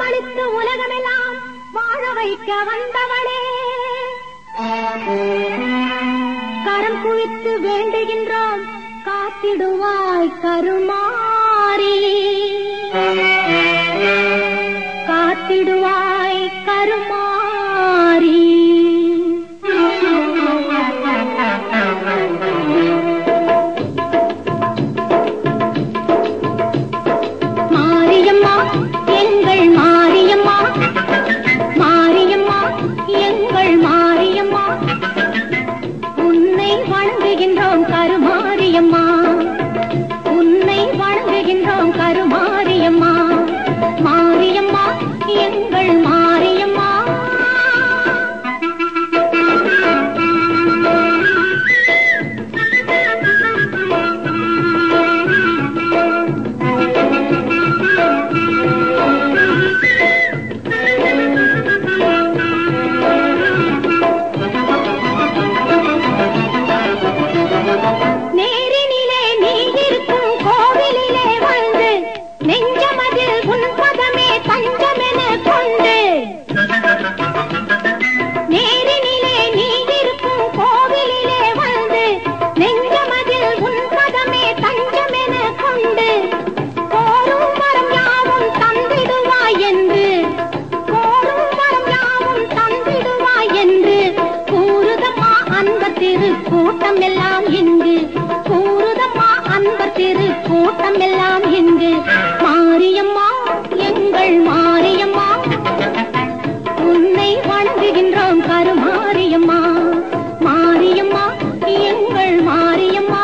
அளித்து உலகமெல்லாம் வாழ வைக்க வந்தவளே, கரம் குவித்து வேண்டுகின்றோம் காத்திடுவாய் கருமாரி, காத்திடுவாய் கருமாரி. மாரியம்மா எங்கள் மாரியம்மா, மாரியம்மா எங்கள் மாரியம்மா, உன்னை வணங்குகின்றோம் கருமாரியம்மா, உன்னை வணங்குகின்றோம் கருமாரியம்மா, மாரியம்மா எங்கள் மாரியம்மா. நேரினிலே நீ இருக்கும் கோவிலிலே வந்து நெஞ்சமதில் உன் பதமே தஞ்சமென கொண்டு, நேரினிலே நீ இருக்கும் கோவிலிலே வந்து நெஞ்சமதில் உன் பதமே தஞ்சமென கொண்டு, கோரும் வரம் யாவும் தந்திடுவாய் என்று, கோரும் வரம் யாவும் தந்திடுவாய் என்று கூறுதம்மா அன்பர் திரு கூட்டம் எல்லாம் இங்கு, கூறுதம்மா அன்பர் திரு கூட்டம் எல்லாம் இங்கு. மாரியம்மா எங்கள் மாரியம்மா, உன்னை வணங்குகின்றோம் கருமாரியம்மா, மாரியம்மா எங்கள் மாரியம்மா.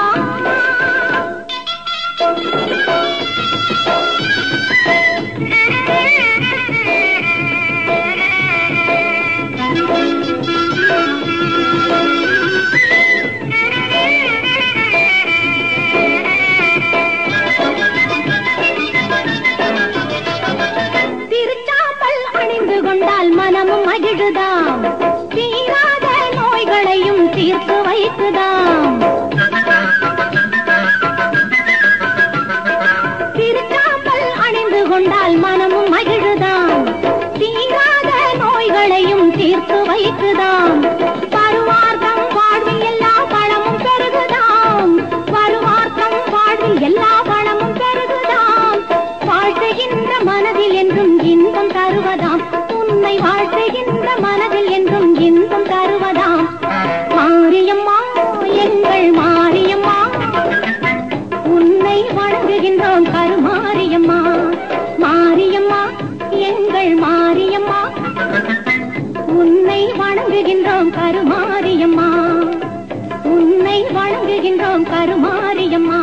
திருச்சாம்பல் அணிந்து கொண்டால் மனமும் மகிழுதாம், தீராத நோய்களையும் தீர்த்து வைக்குதாம். திருச்சாம்பல் அணிந்து கொண்டால் மனமும் மகிழுதாம், தீராத நோய்களையும் தீர்த்து வைக்குதாம். வருவார்த்தம் வாழ்வில் எல்லா வளமும் பெருகுதாம், வருவார்த்தம் வாழ்வில் எல்லா வளமும் பெருகுதாம். வாழ்த்துகின்ற மனதில் என்றும் இன்பம் தருவதாம், உன்னை வாழ்த்துகின்ற மனதில் என்றும் இன்பம் தருவதாம். மாரியம்மா எங்கள் மாரியம்மா, உன்னை வணங்குகின்றோம் கருமாரியம்மா, மாரியம்மா எங்கள் மாரியம்மா, உன்னை வணங்குகின்றோம் கருமாரியம்மா, உன்னை வணங்குகின்றோம் கருமாரியம்மா.